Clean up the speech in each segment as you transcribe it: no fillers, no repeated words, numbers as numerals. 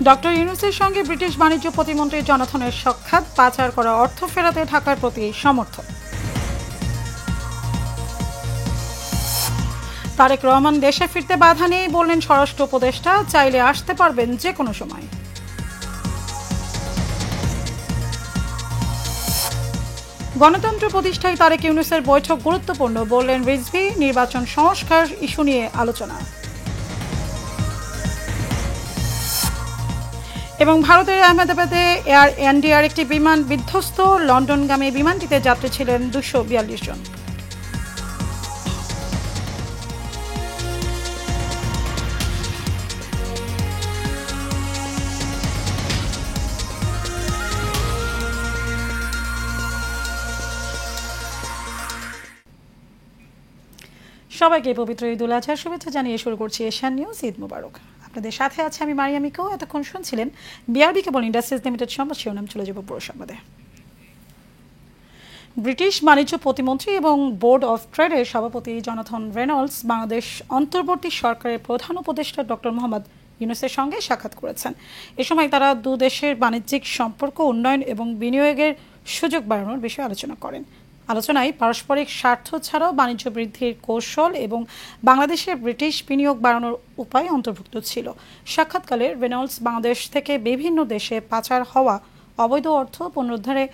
Doctor ইউনূসের সঙ্গে British বাণিজ্য প্রতিমন্ত্রী জনাথনের সাক্ষাৎ, পাচার করা অর্থ ফেরাতে ঢাকার প্রতি সমর্থন। তারেক রহমান দেশে ফিরতে বাধা নেই বললেন স্বরাষ্ট্র উপদেষ্টা, চাইলে আসতে পারবেন যে কোনো সময়। গণতন্ত্র প্রতিষ্ঠায় তারেক ইউনূসের বৈঠক গুরুত্বপূর্ণ বললেন রিজভী, নির্বাচন সংস্কার ইস্যু নিয়ে আলোচনা। এবং ভারতের আহমেদাবাদে এয়ার ইন্ডিয়ার একটি বিমান বিধ্বস্ত, লন্ডনগামী বিমানটিতে যাত্রী ছিলেন 242 জন। সবাইকে পবিত্র ঈদুল আজহার শুভেচ্ছা জানিয়ে শুরু করছি এশিয়ান নিউজ। ঈদ মোবারক। আপনাদের সাথে আছে আমি মারিয়া মিকো। এতক্ষণ শুনছিলেন বিআরবি কেবল ইন্ডাস্ট্রিজ লিমিটেড সংবাদ শিরোনাম। চলে যাব পুরো সংবাদে। ব্রিটিশ বাণিজ্য প্রতিমন্ত্রী এবং বোর্ড অফ ট্রেডের সভাপতি জনাথন রেনল্ডস বাংলাদেশ অন্তর্বর্তী সরকারের প্রধান উপদেষ্টা ডক্টর মোহাম্মদ ইউনূসের সঙ্গে সাক্ষাৎ করেছেন। এ সময় তারা দুদেশের বাণিজ্যিক সম্পর্ক উন্নয়ন এবং বিনিয়োগের সুযোগ বাড়ানোর বিষয়ে আলোচনা করেন। আলোচনায় পারস্পরিক স্বার্থ ছাড়াও বাণিজ্য বৃদ্ধির কৌশল এবং বাংলাদেশের ব্রিটিশ বিনিয়োগ বাড়ানোর উপায় অন্তর্ভুক্ত ছিল। সাক্ষাৎকালে রেনল্ডস বাংলাদেশ থেকে বিভিন্ন দেশে পাচার হওয়া অবৈধ অর্থ পুনরুদ্ধারে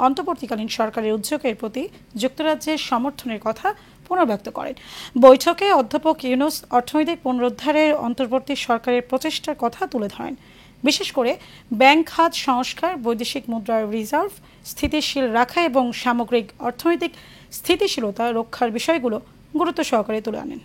অন্তর্বর্তীকালীন সরকারের উদ্যোগের প্রতি যুক্তরাজ্যের সমর্থনের কথা পুনর্ব্যক্ত করেন। বৈঠকে অধ্যাপক ইউনূস অর্থনৈতিক পুনরুদ্ধারের অন্তর্বর্তী সরকারের প্রচেষ্টার কথা তুলে ধরেন। বিশেষ করে ব্যাংক খাত সংস্কার, বৈদেশিক মুদ্রার রিজার্ভ স্থিতিশীল রাখা এবং সামগ্রিক অর্থনৈতিক স্থিতিশীলতা রক্ষার বিষয়গুলো গুরুত্ব সহকারে তুলে আনেন।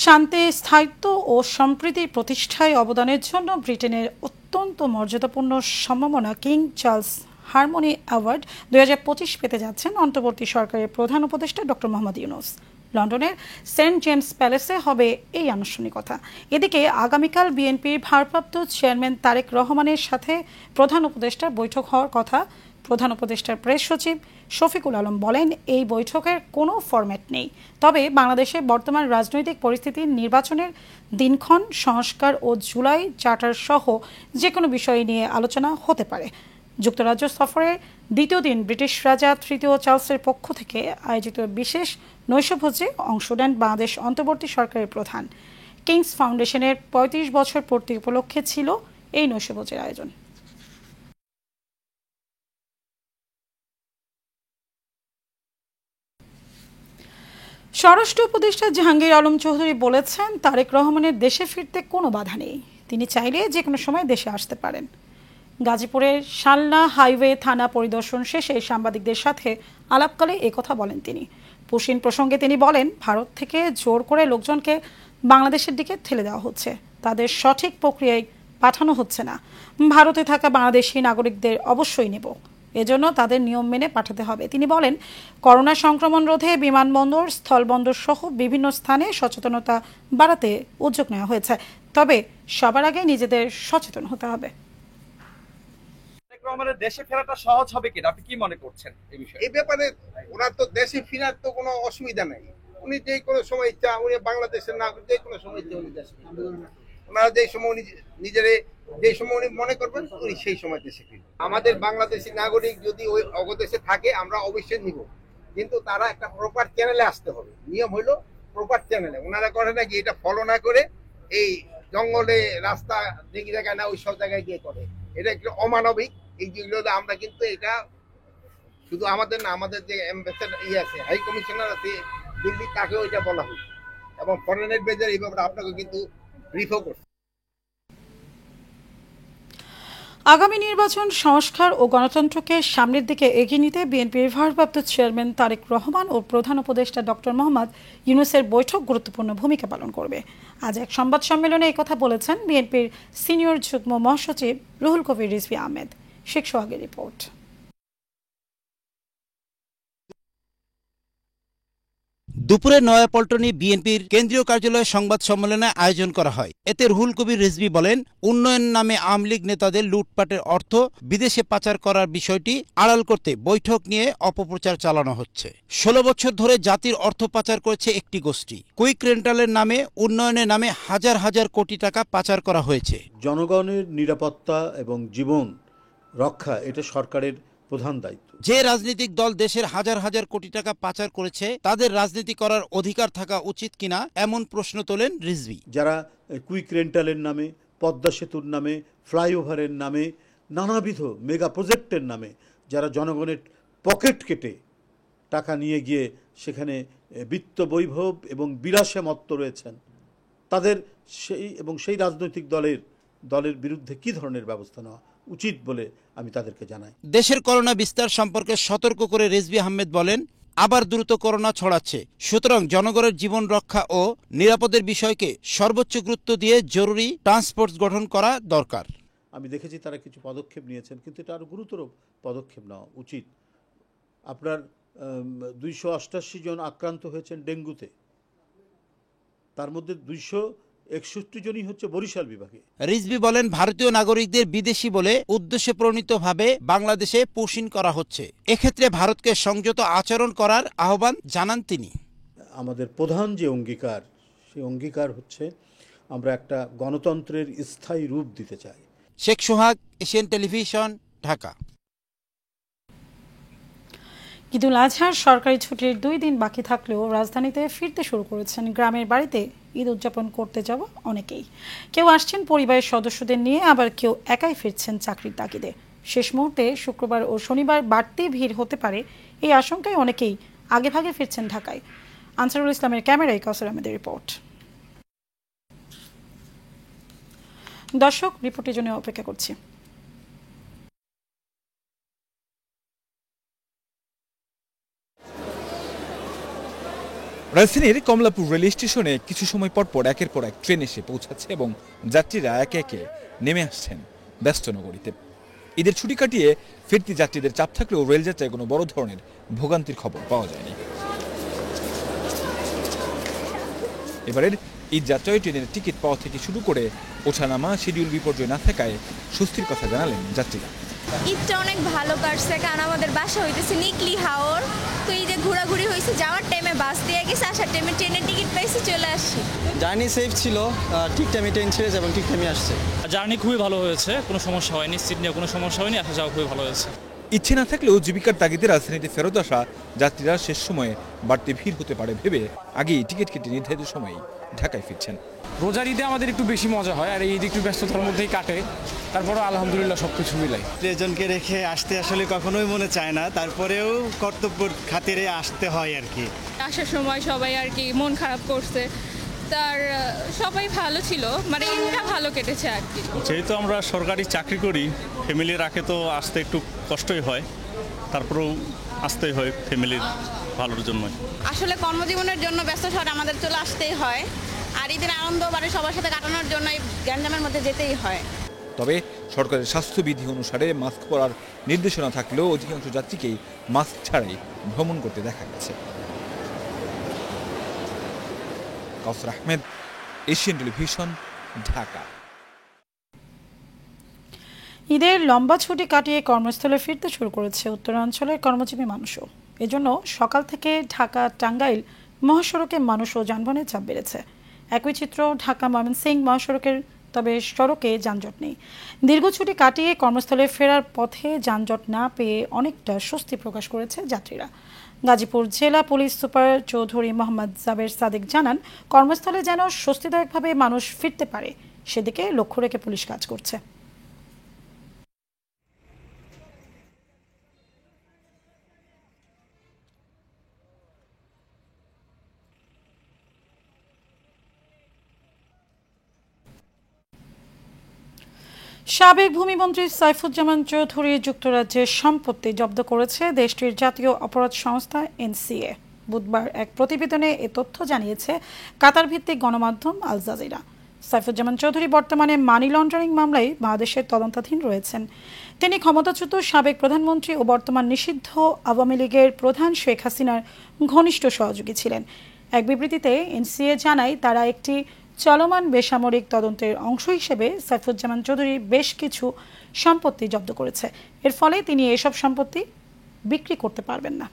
শান্তি, স্থায়িত্ব ও সম্প্রীতি প্রতিষ্ঠায় অবদানের জন্য ব্রিটেনের অত্যন্ত মর্যাদাপূর্ণ সম্মাননা কিং চার্লস হারমোনি অ্যাওয়ার্ড 2025 পেতে যাচ্ছেন অন্তর্বর্তী সরকারের প্রধান উপদেষ্টা ডক্টর মোহাম্মদ ইউনূস। লন্ডনের সেন্ট জেমস প্যালেসে হবে এই আনুষ্ঠানিকতা। এদিকে আগামীকাল বিএনপির ভারপ্রাপ্ত চেয়ারম্যান তারেক রহমানের সাথে প্রধান উপদেষ্টার বৈঠক হওয়ার কথা। প্রধান উপদেষ্টার প্রেস সচিব শফিকুল আলম বলেন, এই বৈঠকের কোনো ফরম্যাট নেই, তবে বাংলাদেশের বর্তমান রাজনৈতিক পরিস্থিতি, নির্বাচনের দিনক্ষণ, সংস্কার ও জুলাই চার্টার সহ যে কোনো বিষয় নিয়ে আলোচনা হতে পারে। যুক্তরাজ্য সফরের দ্বিতীয় দিন ব্রিটিশ রাজা তৃতীয় চার্লসের পক্ষ থেকে আয়োজিত বিশেষ নৈশভোজে অংশ নেন বাংলাদেশ অন্তর্বর্তী সরকারের প্রধান। কিংস ফাউন্ডেশনের 35 বছর পূর্তি উপলক্ষে ছিল এই নৈশভোজের আয়োজন। স্বরাষ্ট্র উপদেষ্টা জাহাঙ্গীর আলম চৌধুরী বলেছেন, তারেক রহমানের দেশে ফিরতে কোনো বাধা নেই, তিনি চাইলে যে কোনো সময় দেশে আসতে পারেন। গাজীপুরের শালনা হাইওয়ে থানা পরিদর্শন শেষে সাংবাদিকদের সাথে আলাপকালে একথা বলেন তিনি। পুশিন প্রসঙ্গে তিনি বলেন, ভারত থেকে জোর করে লোকজনকে বাংলাদেশের দিকে ঠেলে দেওয়া হচ্ছে, তাদের সঠিক প্রক্রিয়ায় পাঠানো হচ্ছে না। ভারতে থাকা বাংলাদেশি নাগরিকদের অবশ্যই নেব, এজন্য তাদের নিয়ম মেনে পাঠাতে হবে। তিনি বলেন, করোনা সংক্রমণ রোধে বিমানবন্দর, স্থলবন্দর সহ বিভিন্ন স্থানে সচেতনতা বাড়াতে উদ্যোগ নেওয়া হয়েছে, তবে সবার আগে নিজেদের সচেতন হতে হবে। দেশে ফেরাটা সহজ হবে কিনা আপনি কি মনে করছেন এই বিষয়ে? এই ব্যাপারে ওনার তো দেশে ফেরার তো কোনো অসুবিধা নাই, উনি যে কোনো সময় ইচ্ছা, উনি বাংলাদেশের নাগরিক, যে কোনো সময় ইচ্ছা উনি দেশে ফিরবেন। ওনারা যে সময় উনি নিজেরে যে সময় উনি মনে করবেন উনি সেই সময় দেশে ফিরবেন। আমাদের বাংলাদেশি নাগরিক যদি ওই অগদেশে থাকে আমরা অবশ্যই নিব, কিন্তু তারা একটা প্রপার চ্যানেলে আসতে হবে। নিয়ম হইলো প্রপার চ্যানেলে। ওনারা করে নাকি এটা ফলো না করে এই জঙ্গলে রাস্তা দেখি জায়গায় না ওই সব জায়গায় গিয়ে করে, এটা একটু অমানবিক। এই যেগুলো আমরা কিন্তু এটা শুধু আমাদের না, আমাদের যে অ্যাম্বাসেডর আছে, হাই কমিশনার আছে দিল্লি, তাকেও এটা বলা হয়েছে এবং ফরেন অ্যাডভাইজার এই ব্যাপারে আপনাকে কিন্তু ব্রিফও করছে। আগামী নির্বাচন, সংস্কার ও গণতন্ত্রকে সামনের দিকে এগিয়ে নিতে বিএনপির ভারপ্রাপ্ত চেয়ারম্যান তারেক রহমান ও প্রধান উপদেষ্টা ডক্টর মোহাম্মদ ইউনূসের বৈঠক গুরুত্বপূর্ণ ভূমিকা পালন করবে। আজ এক সংবাদ সম্মেলনে একথা বলেছেন বিএনপির সিনিয়র যুগ্ম মহাসচিব রুহুল কবির রিজভী আহমেদ। শেখ সোহাগের রিপোর্ট। দুপুরে নয়াপল্টনে বিএনপির কেন্দ্রীয় কার্যালয়ে সংবাদ সম্মেলনে আয়োজন করা হয়। এতে রুহুল কবির রিজভী বলেন, উন্নয়ন নামে আওয়ামী লীগ নেতাদের লুটপাটের অর্থ বিদেশে পাচার করার বিষয়টি আড়াল করতে বৈঠক নিয়ে অপপ্রচার চালানো হচ্ছে। 16 বছর ধরে জাতির অর্থ পাচার করেছে একটি গোষ্ঠী। কুইক রেন্টালের নামে উন্নয়নের নামে হাজার হাজার কোটি টাকা পাচার করা হয়েছে। জনগণের নিরাপত্তা এবং জীবন রক্ষা এটা সরকারের প্রধান দায়িত্ব। যে রাজনৈতিক দল দেশের হাজার হাজার কোটি টাকা পাচার করেছে তাদের রাজনীতি করার অধিকার থাকা উচিত কিনা এমন প্রশ্ন তোলেন রিজভী। যারা কুইক রেন্টালের নামে, পদ্মা সেতুর নামে, ফ্লাইওভারের নামে, নানাবিধ মেগা প্রজেক্টের নামে যারা জনগণের পকেট কেটে টাকা নিয়ে গিয়ে সেখানে বিত্ত বৈভব এবং বিলাসে মত্ত রয়েছেন, তাদের সেই রাজনৈতিক দলের বিরুদ্ধে কি ধরনের ব্যবস্থা নেওয়া উচিত বলে আমি তাদেরকে জানাই। দেশের করোনা বিস্তার সম্পর্কে সতর্ক করে রিজভী আহমেদ বলেন, আবার দ্রুত করোনা ছড়াচ্ছে, সুতরাং জনগণের জীবন রক্ষা ও নিরাপদের বিষয়কে সর্বোচ্চ গুরুত্ব দিয়ে জরুরি ট্রান্সপোর্ট গঠন করা দরকার। আমি দেখেছি তারা কিছু পদক্ষেপ নিয়েছেন, কিন্তু এটা আরও গুরুতর পদক্ষেপ নেওয়া উচিত। আপনার 288 জন আক্রান্ত হয়েছেন ডেঙ্গুতে, তার মধ্যে 261 জনই হচ্ছে বরিশাল বিভাগে। রিজভী বলেন, ভারতীয় নাগরিকদের বিদেশি বলে উদ্দেশ্যপ্রণীতভাবে বাংলাদেশে পুশিন করা হচ্ছে। এক্ষেত্রে ভারতকে সংযত আচরণ করার আহ্বান জানান তিনি। আমাদের প্রধান যে অঙ্গীকার, সেই অঙ্গীকার হচ্ছে আমরা একটা গণতন্ত্রের স্থায়ী রূপ দিতে চাই। শেখ সোহাগ, এশিয়ান টেলিভিশন, ঢাকা। ঈদুল আজহার সরকারি ছুটির 2 দিন বাকি থাকলেও রাজধানীতে ফিরতে শুরু করেছেন গ্রামের বাড়িতে ঈদ উদযাপন করতে যাওয়া অনেকেই। কেউ আসছেন পরিবারের সদস্যদের নিয়ে, আবার কেউ একাই ফিরছেন চাকরির তাগিদে। শেষ মুহূর্তে শুক্রবার ও শনিবার বাড়তি ভিড় হতে পারে এই আশঙ্কায় অনেকেই আগেভাগে ফিরছেন ঢাকায়। আনসারুল ইসলামের ক্যামেরায় কাউসার আহমেদের রিপোর্ট। দর্শক, রিপোর্টের জন্য অপেক্ষা করছি। রাজধানীর কমলাপুর রেল স্টেশনে কিছু সময় পর একের পর এক ট্রেন এসে পৌঁছাচ্ছে এবং যাত্রীরা একে একে নেমে আসছেন ব্যস্ত নগরীতে। ঈদের ছুটি কাটিয়ে ফিরতি যাত্রীদের চাপ থাকলেও রেলযাত্রায় কোনো বড় ধরনের ভোগান্তির খবর পাওয়া যায়নি। এবারের ঈদ যাত্রায় ট্রেনের টিকিট পাওয়া থেকে শুরু করে ওঠানামা শিডিউল বিপর্যয় না থাকায় স্বস্তির কথা জানালেন যাত্রীরা। ঈদটা অনেক ভালো কাটছে, কারণ আমাদের বাসা হইতেছে নিকলি হাওর, তো ঈদে ঘোরাঘুরি হয়েছে, যাওয়ার টাইমে বাস দিয়ে গেছে, আসার টাইমে ট্রেনের টিকিট পাইছি, চলে আসছি। জার্নি সেফ ছিল, ঠিক টাইমে ট্রেন ছেড়েছে এবং ঠিক টাইমে আসছে। জার্নি খুবই ভালো হয়েছে, কোনো সমস্যা হয়নি, সিট নিয়ে কোনো সমস্যা হয়নি, আসা যাওয়া খুবই ভালো হয়েছে। ইচ্ছে না থাকলেও জীবিকার তাগিদে রাজধানীতে ফেরত আসা যাত্রীরা শেষ সময়ে বাড়তি ভিড় হতে পারে ভেবে আগেই টিকিট কেটে নির্ধারিত সময়ে ঢাকায় ফিরছেন। রোজার ঈদে আমাদের একটু বেশি মজা হয়, আর এই ঈদ একটু ব্যস্ততার মধ্যেই কাটে, তারপরেও আলহামদুলিল্লাহ সবকিছু মিলাই। প্রিয়জনকে রেখে আসতে আসলে কখনোই মনে চায় না, তারপরেও কর্তব্যের খাতিরে আসতে হয় আর কি। আসার সময় সবাই আর কি মন খারাপ করছে, তার সবাই ভালো ছিল, মানে ঈদটা ভালো কেটেছে আর কি। যেহেতু আমরা সরকারি চাকরি করি, ফ্যামিলি রাখে তো আসতে একটু কষ্টই হয়, তারপরেও আসতেই হয় ফ্যামিলির ভালোর জন্য। আসলে কর্মজীবনের জন্য ব্যস্ত শহরে আমাদের চলে আসতেই হয়, আর ঈদের আনন্দ বাড়ি সবার সাথে কাটানোর জন্য এই গ্যাঞ্জামের মধ্যে যেতেই হয়। তবে সরকারের স্বাস্থ্যবিধি অনুসারে মাস্ক পরার নির্দেশনা থাকলেও অধিকাংশ যাত্রীকেই মাস্ক ছাড়াই ভ্রমণ করতে দেখা গেছে। কাউসার আহমেদ, এশিয়ান টেলিভিশন, ঢাকা। ঈদের লম্বা ছুটি কাটিয়ে কর্মস্থলে ফিরতে শুরু করেছে উত্তরাঞ্চলের কর্মজীবী মানুষও। এজন্য সকাল থেকে ঢাকা টাঙ্গাইল মহাসড়কে মানুষ ও যানবাহনের চাপ বেড়েছে। একই চিত্র ঢাকা ময়মনসিংহ মহাসড়কের, তবে সড়কে যানজট নেই। দীর্ঘ ছুটি কাটিয়ে কর্মস্থলে ফেরার পথে যানজট না পেয়ে অনেকটা স্বস্তি প্রকাশ করেছে যাত্রীরা। গাজীপুর জেলা পুলিশ সুপার চৌধুরী মোহাম্মদ জাবের সাদেক জানান, কর্মস্থলে যেন স্বস্তিদায়কভাবে মানুষ ফিরতে পারে সেদিকে লক্ষ্য রেখে পুলিশ কাজ করছে। সাবেক ভূমিমন্ত্রী সাইফুজ্জামান চৌধুরী যুক্তরাজ্যের সম্পত্তি জব্দ করেছে দেশটির জাতীয় অপরাধ সংস্থা এনসিএ। বুধবার এক প্রতিবেদনে এ তথ্য জানিয়েছে কাতার ভিত্তিক গণমাধ্যম আল জাজিরা। সাইফুজ্জামান চৌধুরী বর্তমানে মানি লন্ডারিং মামলায় বাংলাদেশের তদন্তাধীন রয়েছেন। তিনি ক্ষমতাচ্যুত সাবেক প্রধানমন্ত্রী ও বর্তমান নিষিদ্ধ আওয়ামী লীগের প্রধান শেখ হাসিনার ঘনিষ্ঠ সহযোগী ছিলেন। এক বিবৃতিতে এনসিএ জানায় তারা একটি চলমান বেসামরিক তদন্তের অংশ হিসেবে সাইফুজ্জামান চৌধুরী বেশ কিছু সম্পত্তি জব্দ করেছে। এর ফলে তিনি এসব সম্পত্তি বিক্রি করতে পারবেন না।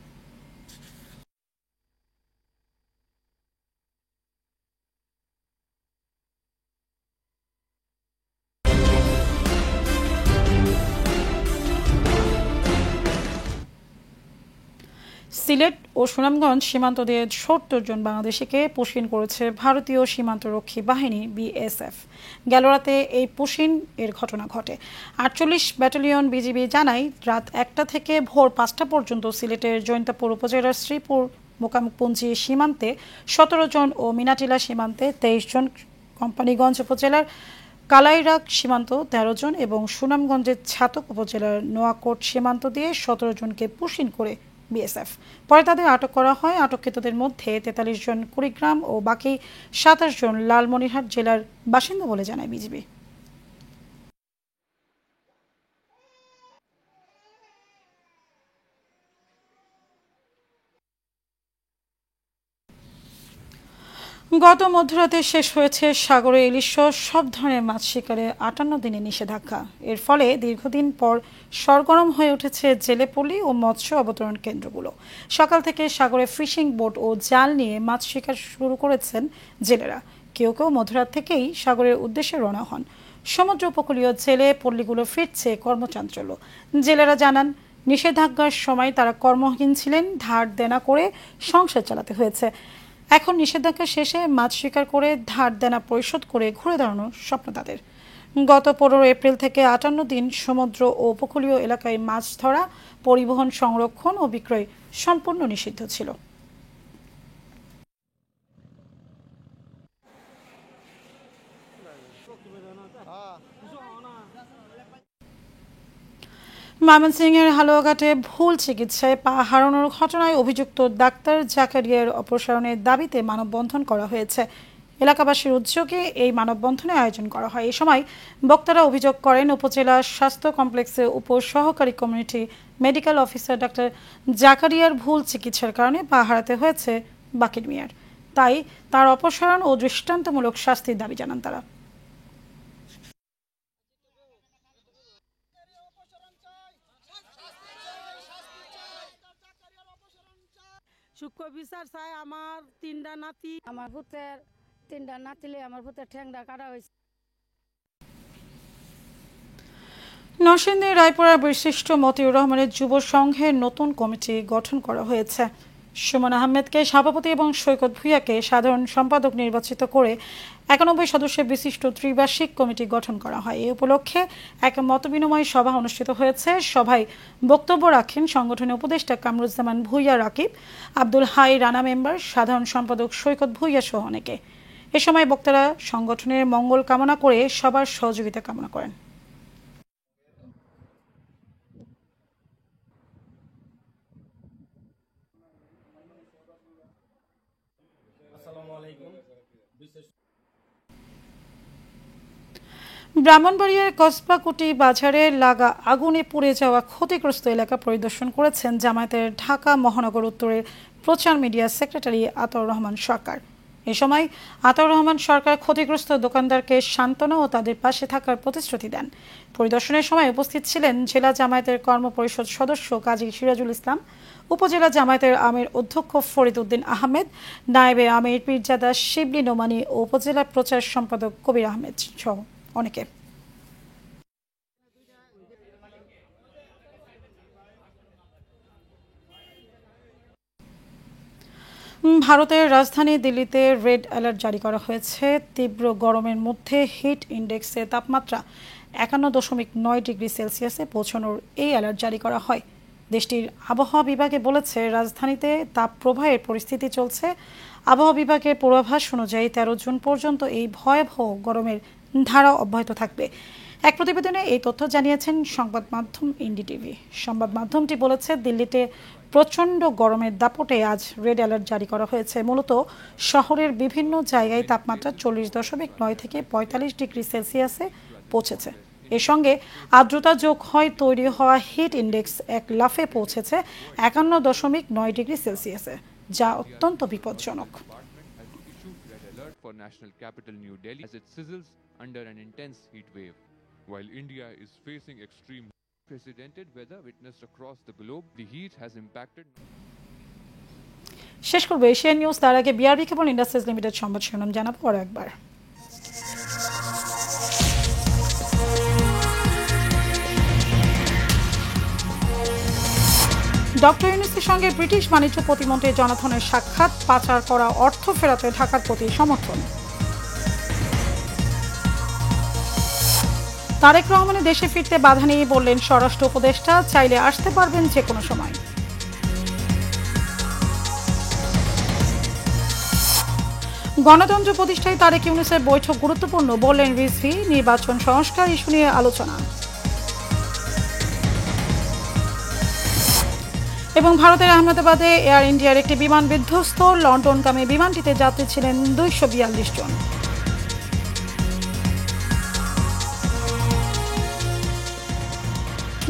সিলেট ও সুনামগঞ্জ সীমান্ত দিয়ে ৭০ জন বাংলাদেশিকে পুশিন করেছে ভারতীয় সীমান্তরক্ষী বাহিনী বিএসএফ। গেল রাতে এই পুশিন এর ঘটনা ঘটে। ৪৮ ব্যাটালিয়ন বিজিবি জানায় রাত ১টা থেকে ভোর ৫টা পর্যন্ত সিলেটের জৈন্তাপুর উপজেলার শ্রীপুর মোকামপুঞ্জি সীমান্তে ১৭ জন ও মিনাটিলা সীমান্তে ২৩ জন, কোম্পানীগঞ্জ উপজেলার কালাইরাক সীমান্ত ১৩ জন এবং সুনামগঞ্জের ছাতক উপজেলার নোয়াকোট সীমান্ত দিয়ে ১৭ জনকে পুশিন করে বিএসএফ। পরে তাদের আটক করা হয়। আটককৃতদের মধ্যে ৪৩ জন কুড়িগ্রাম ও বাকি ২৭ জন লালমনিরহাট জেলার বাসিন্দা বলে জানায় বিজিবি। গত মধ্যরাতে শেষ হয়েছে সাগরে ইলিশ সব ধরনের মাছ শিকারে ৫৮ দিনের নিষেধাজ্ঞা। এর ফলে দীর্ঘদিন পর সরগরম হয়ে উঠেছে জেলেপল্লী ও মৎস্য অবতরণ কেন্দ্রগুলো। সকাল থেকে সাগরে ফিশিং বোট ও জাল নিয়ে মাছ শিকার শুরু করেছেন জেলেরা। কেউ কেউ মধ্যরাত থেকেই সাগরের উদ্দেশ্যে রওনা হন। সমুদ্র উপকূলীয় জেলে পল্লীগুলো ফিরছে কর্মচাঞ্চল্য। জেলেরা জানান, নিষেধাজ্ঞার সময় তারা কর্মহীন ছিলেন, ধার দেনা করে সংসার চালাতে হয়েছে। এখন নিষেধাজ্ঞা শেষে মাছ শিকার করে ধার দেনা পরিশোধ করে ঘুরে দাঁড়ানোর স্বপ্ন তাদের। গত ১৫ এপ্রিল থেকে ৫৮ দিন সমুদ্র ও উপকূলীয় এলাকায় মাছ ধরা, পরিবহন, সংরক্ষণ ও বিক্রয় সম্পূর্ণ নিষিদ্ধ ছিল। ময়মনসিংহের হালুয়াঘাটে ভুল চিকিৎসায় পা হারানোর ঘটনায় অভিযুক্ত ডাক্তার জাকারিয়ার অপসারণের দাবিতে মানববন্ধন করা হয়েছে। এলাকাবাসীর উদ্যোগে এই মানববন্ধনের আয়োজন করা হয়। এই সময় বক্তারা অভিযোগ করেন, উপজেলা স্বাস্থ্য কমপ্লেক্সে উপসহকারী কমিউনিটি মেডিকেল অফিসার ডাক্তার জাকারিয়ার ভুল চিকিৎসার কারণে পা হারাতে হয়েছে বাকির মিয়ার। তাই তার অপসারণ ও দৃষ্টান্তমূলক শাস্তির দাবি জানান তারা। সূক্ষ্ম বিচার চাই। আমার ৩টা নাতি, আমার ভূতের 3টা নাতিলে আমার ভূতের ঠ্যাংটা কাটা হয়েছে। নরসিংদীর রায়পুরার বিশিষ্ট মতিউর রহমানের যুব সংঘের নতুন কমিটি গঠন করা হয়েছে। সুমন আহমেদকে সভাপতি এবং সৈকত ভূঁইয়াকে সাধারণ সম্পাদক নির্বাচিত করে ৯১ সদস্যের বিশিষ্ট ত্রিবার্ষিক কমিটি গঠন করা হয়। এই উপলক্ষে এক মতবিনিময় সভা অনুষ্ঠিত হয়েছে। সভায় বক্তব্য রাখেন সংগঠনের উপদেষ্টা কামরুজ্জামান ভূঁইয়া রাকিব, আব্দুল হাই রানা মেম্বার, সাধারণ সম্পাদক সৈকত ভূঁইয়া সহ অনেকে। এ সময় বক্তারা সংগঠনের মঙ্গল কামনা করে সবার সহযোগিতা কামনা করেন। ব্রাহ্মণবাড়িয়ার কসবাকুটি বাজারে লাগা আগুনে পুড়ে যাওয়া ক্ষতিগ্রস্ত এলাকা পরিদর্শন করেছেন জামায়াতের ঢাকা মহানগর উত্তরের প্রচার মিডিয়া সেক্রেটারি আতাউর রহমান সরকার। এ সময় আতাউর রহমান সরকার ক্ষতিগ্রস্ত দোকানদারকে সান্ত্বনা ও তাদের পাশে থাকার প্রতিশ্রুতি দেন। পরিদর্শনের সময় উপস্থিত ছিলেন জেলা জামায়াতের কর্মপরিষদ সদস্য কাজী সিরাজুল ইসলাম, উপজেলা জামায়াতের আমির অধ্যক্ষ ফরিদ উদ্দিন আহমেদ, নায়েবে আমির পীরজাদা শিবলি নোমানী ও উপজেলা প্রচার সম্পাদক কবির আহমেদ সহ অনেকে। ভারতের রাজধানী দিল্লিতে রেড অ্যালার্ট জারি করা হয়েছে। তীব্র গরমের মধ্যে হিট ইন্ডেক্সে তাপমাত্রা ৫১.৯ ডিগ্রি সেলসিয়াসে পৌঁছানোর এই অ্যালার্ট জারি করা হয়। দেশটির আবহাওয়া বিভাগে বলেছে, রাজধানীতে তাপ প্রবাহের পরিস্থিতি চলছে। আবহাওয়া বিভাগের পূর্বাভাস অনুযায়ী ১৩ জুন পর্যন্ত এই ভয়াবহ গরমের ধারা অব্যাহত থাকবে। এক প্রতিবেদনে এই তথ্য জানিয়েছেন সংবাদ মাধ্যম এনডিটিভি। সংবাদ মাধ্যমটি বলেছে, দিল্লিতে প্রচণ্ড গরমের দাপটে আজ রেড অ্যালার্ট জারি করা হয়েছে। মূলত শহরের বিভিন্ন জায়গায় তাপমাত্রা ৪০.৯ থেকে ৪৫ ডিগ্রি সেলসিয়াসে পৌঁছেছে। এর সঙ্গে আর্দ্রতা যোগ হয় তৈরি হওয়া হিট ইন্ডেক্স এক লাফে পৌঁছেছে ৫১.৯ ডিগ্রি সেলসিয়াসে, যা অত্যন্ত বিপজ্জনক। for national capital New Delhi as it sizzles under an intense heat wave. While India is facing extreme unprecedented weather witnessed across the globe, the heat has impacted. শেষ করব Asian news, তার আগে BRB কেবল industries limited সংবাদ শিরোনাম জানাবো পরে একবার। Doctor ইউনূসের সঙ্গে ব্রিটিশ বাণিজ্য প্রতিমন্ত্রী জনাথনের সাক্ষাৎ, পাচার করা অর্থ ফেরাতে ঢাকার প্রতি সমর্থন। তারেক রহমানের দেশে ফিরতে বাধা নিয়ে বললেন স্বরাষ্ট্র উপদেষ্টা, চাইলে আসতে পারবেন যে কোনো সময়। গণতন্ত্র প্রতিষ্ঠায় তারেক ইউনূসের বৈঠক গুরুত্বপূর্ণ, বললেন রিজভী। নির্বাচন সংস্কার ইস্যু নিয়ে আলোচনা। এবং ভারতের আহমেদাবাদে এয়ার ইন্ডিয়ার একটি বিমান বিধ্বস্ত, লন্ডনগামী বিমানটিতে যাত্রী ছিলেন 242 জন।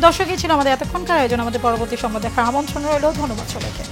দর্শকই ছিল আমাদের এতক্ষণকার আয়োজন। আমাদের পরবর্তী সংবাদ দেখার আমন্ত্রণ রইল। ধন্যবাদ সবাইকে।